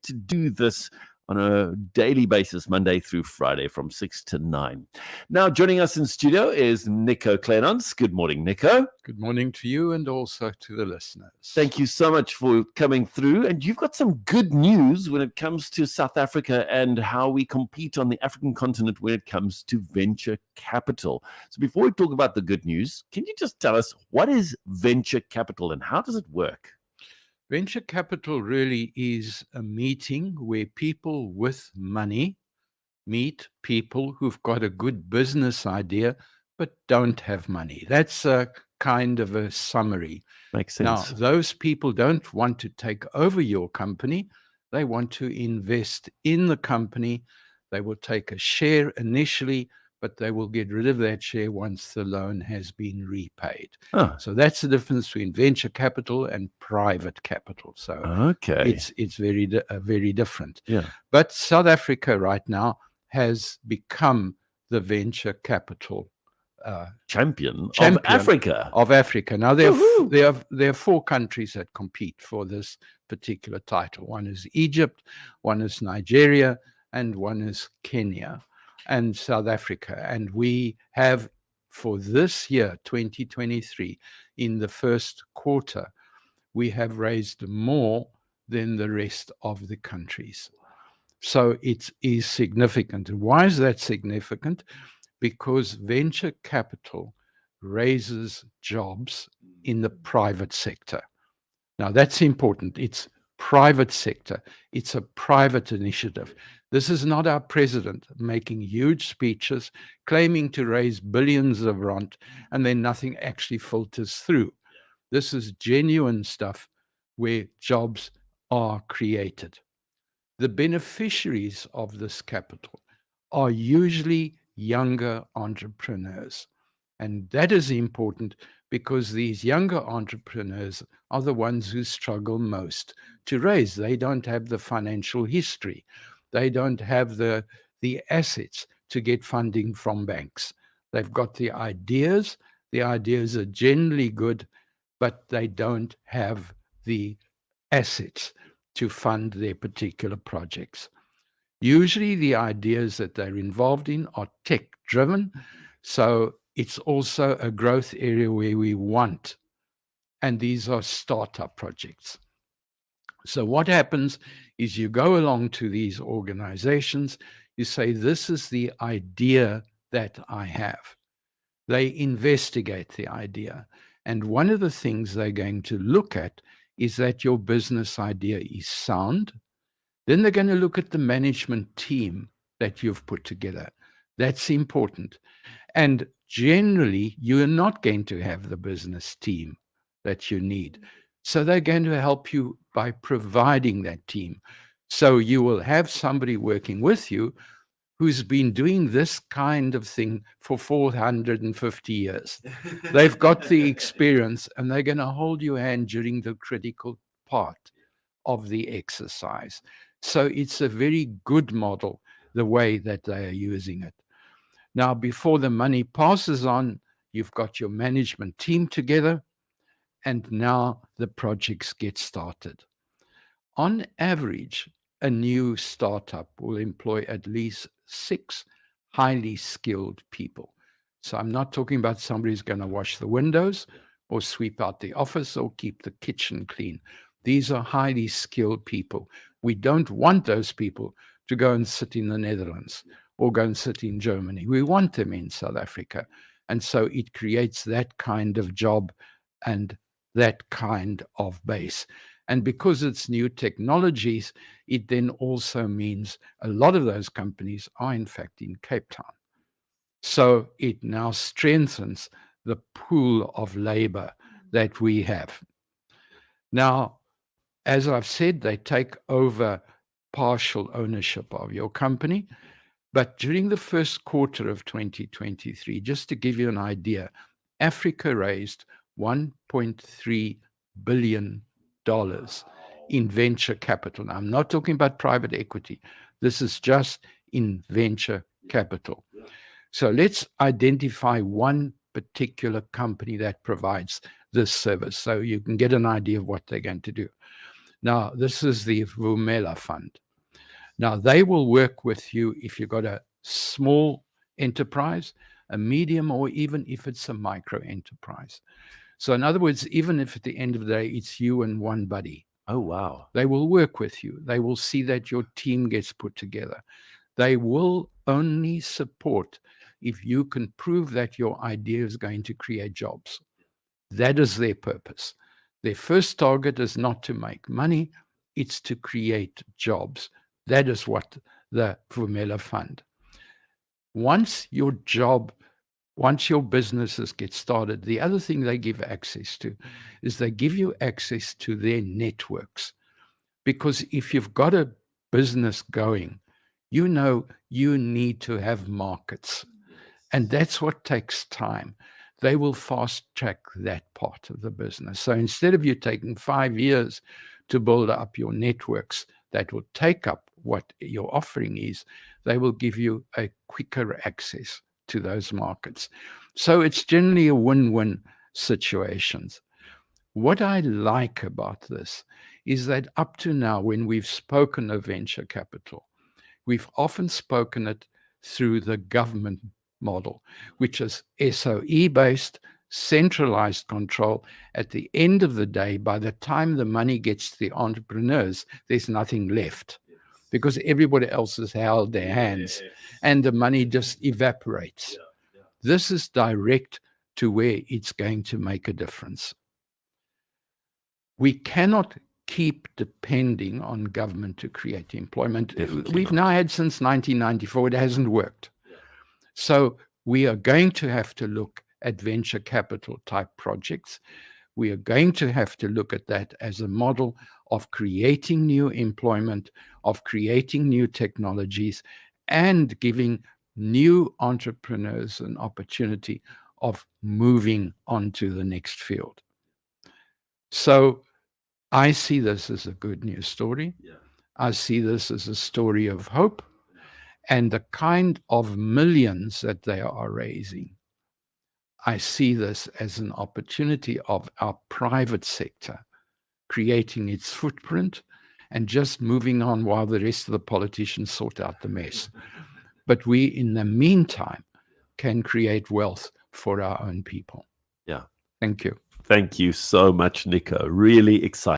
to do this on a daily basis, Monday through Friday from 6 to 9. Now, joining us in studio is Nico Kleynhans. Good morning, Nico. Good morning to you and also to the listeners. Thank you so much for coming through. And you've got some good news when it comes to South Africa and how we compete on the African continent when it comes to venture capital. So before we talk about the good news, can you just tell us what is venture capital and how does it work? Venture capital really is a meeting where people with money meet people who've got a good business idea but don't have money. That's a kind of a summary. Makes sense. Now, those people don't want to take over your company. They want to invest in the company. They will take a share initially, but they will get rid of that share once the loan has been repaid. So that's the difference between venture capital and private capital. So it's very different. Yeah. But South Africa right now has become the venture capital champion of Africa. Now there are 4 countries that compete for this particular title. One is Egypt, one is Nigeria, and one is Kenya and South Africa. And we have, for this year, 2023, in the first quarter, we have raised more than the rest of the countries. So it is significant. And why is that significant? Because venture capital raises jobs in the private sector. Now, that's important. It's private sector. It's a private initiative. This is not our president making huge speeches, claiming to raise billions of rand, and then nothing actually filters through. This is genuine stuff where jobs are created. The beneficiaries of this capital are usually younger entrepreneurs. And that is important because these younger entrepreneurs are the ones who struggle most to raise. They don't have the financial history. They don't have the assets to get funding from banks. They've got the ideas. The ideas are generally good, but they don't have the assets to fund their particular projects. Usually the ideas that they're involved in are tech-driven, so it's also a growth area where we want, and these are startup projects. So what happens is you go along to these organizations, you say, this is the idea that I have. They investigate the idea, and one of the things they're going to look at is that your business idea is sound. Then they're going to look at the management team that you've put together. That's important. And generally, you're not going to have the business team that you need. So they're going to help you by providing that team. So you will have somebody working with you who's been doing this kind of thing for 450 years. They've got the experience, and they're going to hold your hand during the critical part of the exercise. So it's a very good model, the way that they are using it. Now, before the money passes on, you've got your management team together, and now the projects get started. On average, a new startup will employ at least 6 highly skilled people. So I'm not talking about somebody who's going to wash the windows or sweep out the office or keep the kitchen clean. These are highly skilled people. We don't want those people to go and sit in the Netherlands or go and sit in Germany. We want them in South Africa. And so it creates that kind of job and that kind of base. And because it's new technologies, it then also means a lot of those companies are in fact in Cape Town. So it now strengthens the pool of labor that we have. Now, as I've said, they take over partial ownership of your company. But during the first quarter of 2023, just to give you an idea, Africa raised $1.3 billion in venture capital. Now, I'm not talking about private equity. This is just in venture capital. So let's identify one particular company that provides this service so you can get an idea of what they're going to do. Now, this is the Vumela Fund. Now, they will work with you if you've got a small enterprise, a medium, or even if it's a micro enterprise. So in other words, even if at the end of the day, it's you and one buddy, Oh, wow. they will work with you. They will see that your team gets put together. They will only support if you can prove that your idea is going to create jobs. That is their purpose. Their first target is not to make money, it's to create jobs. That is what the Vumela Fund. Once your businesses get started, the other thing they give access to is they give you access to their networks. Because if you've got a business going, you know you need to have markets. And that's what takes time. They will fast track that part of the business. So instead of you taking 5 years to build up your networks that will take up what your offering is, they will give you a quicker access to those markets. So it's generally a win-win situations. What I like about this is that up to now, when we've spoken of venture capital, we've often spoken it through the government model, which is SOE-based, centralized control. At the end of the day, by the time the money gets to the entrepreneurs, there's nothing left because everybody else has held their hands and the money just evaporates. This is direct to where it's going to make a difference. We cannot keep depending on government to create employment. We've now had since 1994, it hasn't worked. So we are going to have to look at venture capital type projects. We are going to have to look at that as a model of creating new employment, of creating new technologies, and giving new entrepreneurs an opportunity of moving on to the next field. So I see this as a good news story. I see this as a story of hope, and the kind of millions that they are raising. I see this as an opportunity of our private sector creating its footprint and just moving on while the rest of the politicians sort out the mess. But we, in the meantime, can create wealth for our own people. Yeah. Thank you. Thank you so much, Nico. Really exciting.